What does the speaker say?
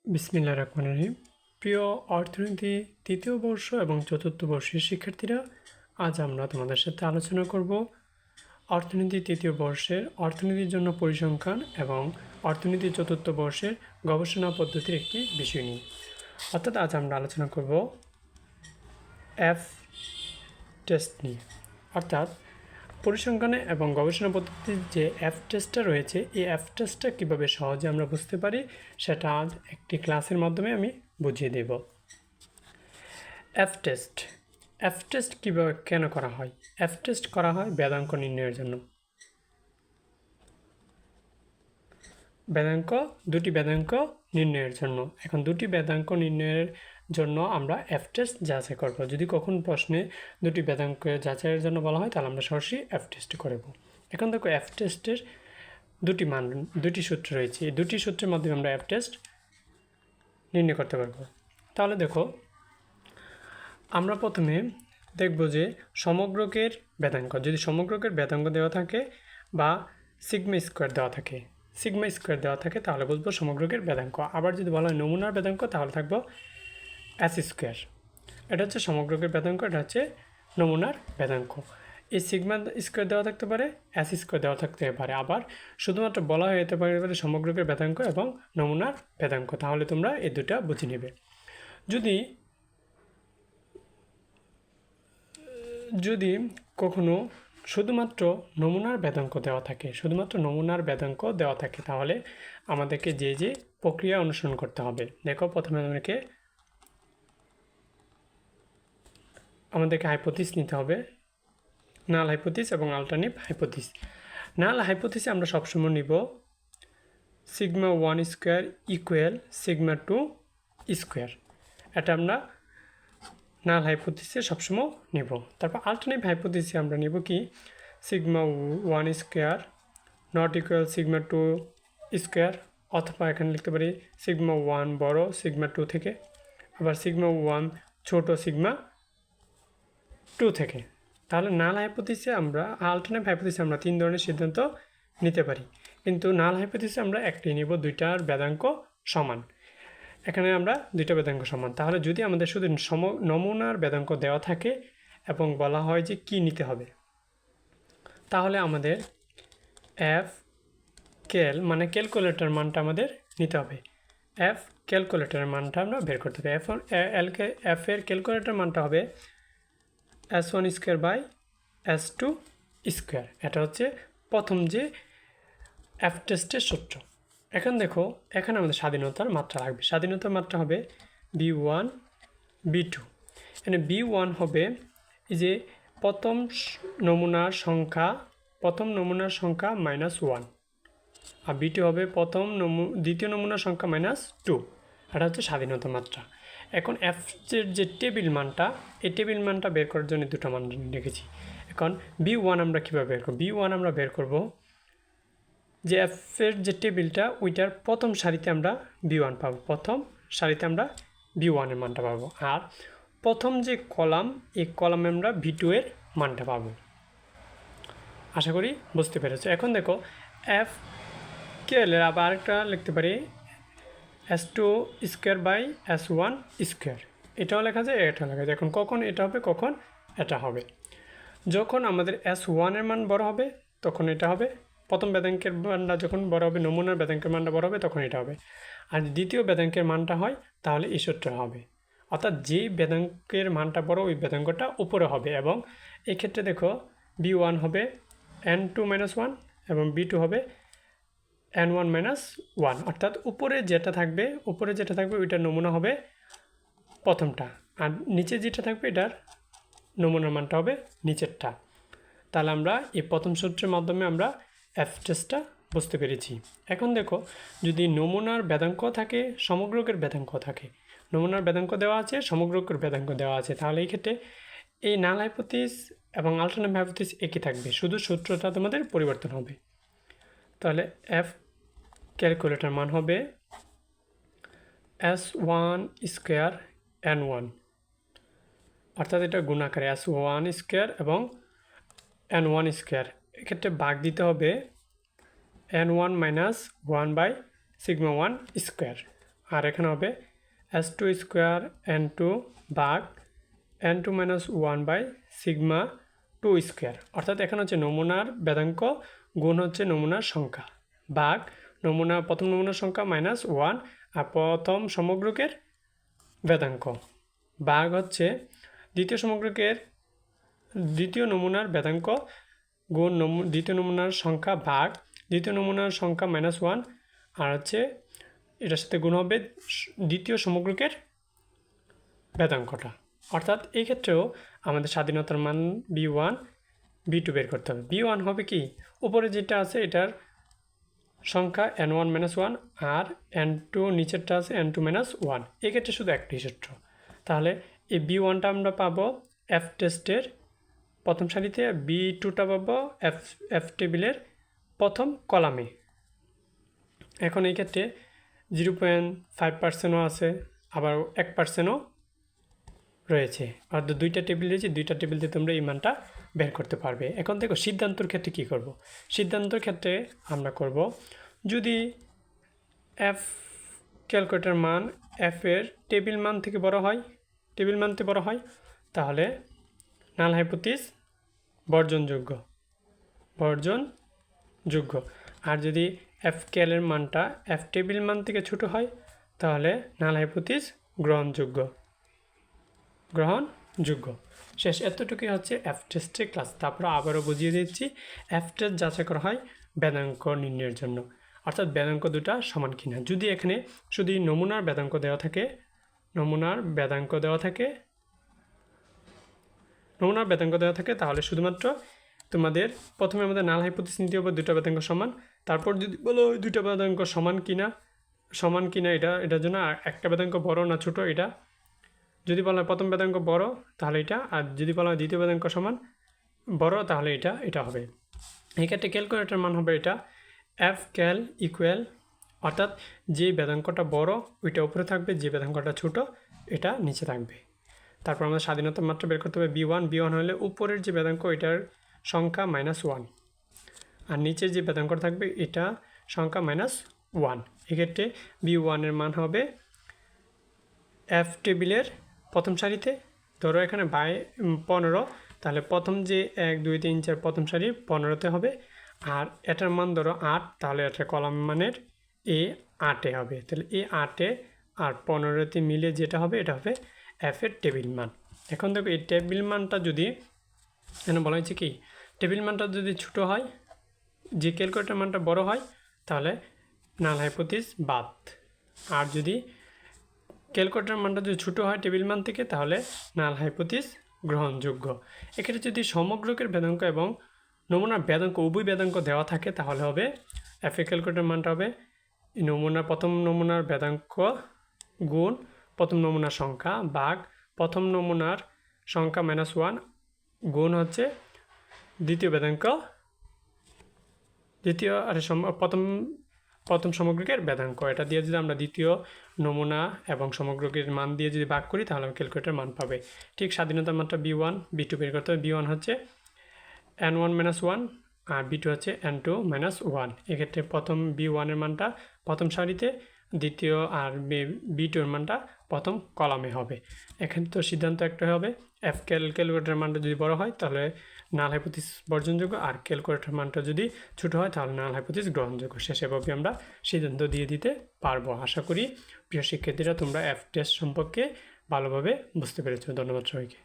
বিসমিল্লাহির রহমানির রহিম। প্রিয় অর্থনীতি তৃতীয় বর্ষ এবং চতুর্থ বর্ষের শিক্ষার্থীরা, আজ আমরা তোমাদের সাথে আলোচনা করব অর্থনীতি তৃতীয় বর্ষের অর্থনীতির জন্য পরিসংখ্যান এবং অর্থনীতি চতুর্থ বর্ষের গবেষণা পদ্ধতির একটি বিষয় নিয়ে। অর্থাৎ আজ আমরা আলোচনা করব এফ টেস্ট নিয়ে। অর্থাৎ পরিসংখ্যানে এবং গবেষণা পদ্ধতির যে এফ টেস্টটা রয়েছে, এই এফ টেস্টটা কীভাবে সহজে আমরা বুঝতে পারি সেটা আজ একটি ক্লাসের মাধ্যমে আমি বুঝিয়ে দেব। এফ টেস্ট কীভাবে কেন করা হয়? এফ টেস্ট করা হয় বেদাঙ্ক নির্ণয়ের জন্য। দুটি বেদাঙ্ক নির্ণয়ের জন্য। এখন দুটি বেদাঙ্ক নির্ণয়ের জন্য আমরা এফ টেস্ট যাচাই করব। যদি কখন প্রশ্নে দুটি বেদাঙ্ক যাচাইয়ের জন্য বলা হয়, তাহলে আমরা সরাসরি এফ টেস্ট করব। এখন দেখো, এফ টেস্টের দুটি সূত্র রয়েছে। এই দুটি সূত্রের মাধ্যমে আমরা এফ টেস্ট নির্ণয় করতে পারব। তাহলে দেখো, আমরা প্রথমে দেখব যে সমগ্রকের বেদাঙ্ক। যদি সমগ্রকের বেদাঙ্ক দেওয়া থাকে বা সিগমা স্কোয়ার দেওয়া থাকে তাহলে বুঝবো সমগ্রকের বেদাঙ্ক। আবার যদি বলা হয় নমুনার বেদাঙ্ক, তাহলে থাকবো এস স্কোয়ার। এটা হচ্ছে সমগ্রকের বেদাঙ্ক, এটা হচ্ছে নমুনার বেদাঙ্ক। এই সিগমা স্কোয়ার দেওয়া থাকতে পারে, এস স্কোয়ার দেওয়া থাকতে পারে। আবার শুধুমাত্র বলা হয়ে যেতে পারে সমগ্রকের বেদাঙ্ক এবং নমুনার বেদাঙ্ক। তাহলে তোমরা এই দুটা বুঝে নেবে। যদি কখনো শুধুমাত্র নমুনার বেদাঙ্ক দেওয়া থাকে, তাহলে আমাদেরকে যে প্রক্রিয়া অনুসরণ করতে হবে। দেখো, প্রথমে আমাদেরকে হাইপোথিস নিতে হবে, নাল হাইপোথিস এবং অল্টারনেটিভ হাইপোথিস। নাল হাইপোথিসে আমরা সবসময় নিব sigma 1 square equal sigma 2 square. এটা আমরা নাল হাইপোথিসে সবসময় নিব। তারপর অল্টারনেটিভ হাইপোথিসে আমরা নিব কি sigma 1 square not equal sigma 2 square, অথবা এখানে লিখতে পারি সিগমা 1 বড় সিগমা 2 থেকে, আবার সিগমা 1 ছোট সিগমা 2 থেকে। তাহলে নাল হাইপোথিসে আমরা অল্টারনেটিভ হাইপোথিসে আমরা তিন ধরনের সিদ্ধান্ত নিতে পারি, কিন্তু নাল হাইপোথিসে আমরা একটি নিব, দুইটার বেদাঙ্ক সমান। এখানে আমরা দুইটা বেদাঙ্ক সমান। তাহলে যদি আমাদের শুধু নমুনার বেদাঙ্ক দেওয়া থাকে এবং বলা হয় যে কি নিতে হবে, তাহলে আমাদের এফ মানে ক্যালকুলেটর মানটা আমাদের নিতে হবে। এফ ক্যালকুলেটরের মানটা আমরা বের করতে হবে। এফ এর ক্যালকুলেটর মানটা হবে S1 square by S2 square. এটা হচ্ছে প্রথম যে এফ টেস্টের সূত্র। এখন দেখো, এখানে আমাদের স্বাধীনতার মাত্রা লাগবে। স্বাধীনতার মাত্রা হবে B1 B2। এখানে B1 হবে এই যে প্রথম নমুনার সংখ্যা -1, আর B2 হবে দ্বিতীয় নমুনার সংখ্যা -2। এটা হচ্ছে স্বাধীনতার মাত্রা। এখন এফ এর যে টেবিল মানটা, এই টেবিল মানটা বের করার জন্য দুটো মান রেখেছি। এখন B1 আমরা কীভাবে বের করব? B1 আমরা বের করব যে এফ এর যে টেবিলটা, ওইটার প্রথম সারিতে আমরা B1 পাবো, B1 এর মানটা পাবো। আর প্রথম যে কলাম, এই কলামে আমরা B2 এর মানটা পাবো। আশা করি বুঝতে পেরেছো। এখন দেখো, এফ কেলের আবার আরেকটা লিখতে পারি S2 square by S1 square. এটাও লেখা যায়, এটাও লেখা যায়। এখন কখন এটা হবে, কখন এটা হবে? যখন আমাদের S1 এর মান বড় হবে তখন এটা হবে, প্রথম বেদাঙ্কের মানটা যখন বড় হবে, নমুনার বেদাঙ্কের মানটা বড় হবে, তখন এটা হবে। আর দ্বিতীয় বেদাঙ্কের মানটা হয়, তাহলে এই সূত্রটা হবে। অর্থাৎ যেই বেদাঙ্কের মানটা বড়, ওই বেদাঙ্কটা উপরে হবে। এবং এক্ষেত্রে দেখো, B1 হবে N2 - 1 এবং B2 হবে N1 - 1। অর্থাৎ উপরে যেটা থাকবে ওইটার নমুনা হবে প্রথমটা, আর নিচে যেটা থাকবে এটার নমুনার মানটা হবে নিচেরটা। তাহলে আমরা এই প্রথম সূত্রের মাধ্যমে আমরা এফ টেস্টটা বুঝতে পেরেছি। এখন দেখো, যদি নমুনার বেদাঙ্ক থাকে, সমগ্রকের বেদাঙ্ক থাকে, নমুনার বেদাঙ্ক দেওয়া আছে, সমগ্রকের বেদাঙ্ক দেওয়া আছে, তাহলে এই ক্ষেত্রে এই নাল হাইপোথিস এবং অল্টারনেটিভ হাইপোথিস একই থাকবে, শুধু সূত্রটা তোমাদের পরিবর্তন হবে। তাহলে এফ ক্যালকুলেটর মান হবে S1 স্কোয়ার N1, অর্থাৎ এটা গুণাকারে S1 স্কোয়ার এবং N1 স্কোয়ার। এক্ষেত্রে ভাগ দিতে হবে N1 - 1 বাই সিগমা 1 স্কোয়ার। আর এখানে হবে S2 স্কোয়ার N2 ভাগ N2 minus 1 by sigma 2 square, অর্থাৎ এখানে হচ্ছে নমুনার বেদাঙ্ক গুণ হচ্ছে নমুনার সংখ্যা ভাগ প্রথম নমুনার সংখ্যা মাইনাস 1 আর প্রথম সমগ্রকের বেদাঙ্ক ভাগ হচ্ছে দ্বিতীয় নমুনার বেদাঙ্ক গুণ দ্বিতীয় নমুনার সংখ্যা ভাগ দ্বিতীয় নমুনার সংখ্যা মাইনাস 1 আর হচ্ছে এটার সাথে গুণ হবে দ্বিতীয় সমগ্রকের বেদাঙ্কটা। অর্থাৎ এই ক্ষেত্রেও আমাদের স্বাধীনতার মান B1 B2 বের করতে হবে। B1 হবে কি, উপরে যেটা আছে এটার সংখ্যা N1 মাইনাস 1 আর N2 নিচেরটা আছে N2 মাইনাস 1, এক্ষেত্রে শুধু একটি সূত্র। তাহলে এই B1টা আমরা পাবো F টেস্টের প্রথম সারিতে, B2টা পাবো F টেবিলের প্রথম কলামে। এখন এই ক্ষেত্রে 0.5%ও আছে, আবার 1%ও রয়েছে, অর্থাৎ দুইটা টেবিল রয়েছে, দুইটা টেবিল দিয়ে তোমরা এই মানটা বের করতে পারবে। এখন দেখো সিদ্ধান্তর ক্ষেত্রে কি করব। সিদ্ধান্তর ক্ষেত্রে আমরা করব, যদি F ক্যালকুলেটর মান F এর টেবিল মান থেকে বড় হয়, তাহলে নাল হাইপোথিস বর্জনযোগ্য। আর যদি F ক্যালের মানটা F টেবিল মান থেকে ছোট হয়, তাহলে নাল হাইপোথিস গ্রহণযোগ্য। শেষ। এতটুকুই হচ্ছে F টেস্টের ক্লাস। তারপর আবারও বুঝিয়ে দিচ্ছি, F টেস্ট যাচাই করা হয় বেদাঙ্ক নির্ণয়ের জন্য, অর্থাৎ বেদাঙ্ক দুটা সমান কিনা। যদি এখানে শুধু নমুনার বেদাঙ্ক দেওয়া থাকে তাহলে শুধুমাত্র তোমাদের প্রথমে আমাদের নাল হাইপোথিস নিতে হবে দুটো বেদাঙ্ক সমান। তারপর যদি বলো দুইটা বেদাঙ্ক সমান কিনা এটার জন্য একটা বেদাঙ্ক বড় না ছোট, এটা যদি বলা হয় প্রথম বেদাঙ্ক বড় তাহলে এটা, আর যদি বলা হয় দ্বিতীয় বেদাঙ্ক সমান বড় তাহলে এটা হবে। এই ক্ষেত্রে ক্যালকুলেটর মান হবে এটা F ক্যাল ইকুয়াল, অর্থাৎ যে বেদাঙ্কটা বড় ওইটা উপরে থাকবে, যে বেদাঙ্কটা ছোট এটা নিচে থাকবে। তারপর আমাদের স্বাধীনতার মাত্রা বের করতে হবে B1 হলে উপরের যে বেদাঙ্ক এটার সংখ্যা -1 আর নিচের যে বেদাঙ্কটা থাকবে এটা সংখ্যা -1। এক্ষেত্রে B1 এর মান হবে F টেবিলের প্রথম সারিতে, ধরো এখানে 15, তাহলে প্রথম যে 1 2 3 4 প্রথম সারি 15তে হবে, আর এটার মান ধরো 8, তাহলে এটা কলাম মানের A8 হবে। তাহলে A8 আর 15তে মিলে যেটা হবে এটা হবে F এর টেবিল মান। এখন দেখো এই টেবিল মানটা যদি এখানে বলা হয়েছে কি, টেবিল মানটা যদি ছোট হয়, যে ক্যালকুলেটর মানটা বড় হয়, তাহলে নাল হাইপোথিস বাদ। আর যদি ক্যালকুলেটর মানটা যদি ছোটো হয় টেবিল মান থেকে, তাহলে নাল হাইপোথিস গ্রহণযোগ্য। এক্ষেত্রে যদি সমগ্রকের বেদাঙ্ক এবং নমুনার বেদাঙ্ক উভয় বেদাঙ্ক দেওয়া থাকে, তাহলে হবে F এর ক্যালকুলেটর মানটা হবে প্রথম নমুনার বেদাঙ্ক গুণ প্রথম নমুনার সংখ্যা ভাগ প্রথম নমুনার সংখ্যা -1 গুণ হচ্ছে প্রথম সমগ্রকের বেদাঙ্ক। এটা দিয়ে যদি আমরা দ্বিতীয় নমুনা এবং সমগ্রকের মান দিয়ে যদি ভাগ করি, তাহলে ক্যালকুলেটর মান পাবে। ঠিক স্বাধীনতার মাত্রা B1 B2 বের করতে হবে। B1 হচ্ছে N1 -1 আর B2 হচ্ছে N2 -1। এক্ষেত্রে প্রথম B1 এর মানটা প্রথম সারিতে, দ্বিতীয় আর B2 এর মানটা প্রথম কলামে হবে। এখানে তো সিদ্ধান্ত একটা হবে, F ক্যালকুলেটর মানটা যদি বড় হয় তাহলে নাল হাইপোথিস বর্জনযোগ্য, আর ক্যালকুলেটর মানটা যদি ছোট হয় তাহলে নাল হাইপোথিস গ্রহণযোগ্য। শেষেভাবে আমরা সিদ্ধান্ত দিয়ে দিতে পারবো। আশা করি প্রিয় শিক্ষার্থীরা তোমরা F টেস্ট সম্পর্কে ভালোভাবে বুঝতে পেরেছো। ধন্যবাদ সবাইকে।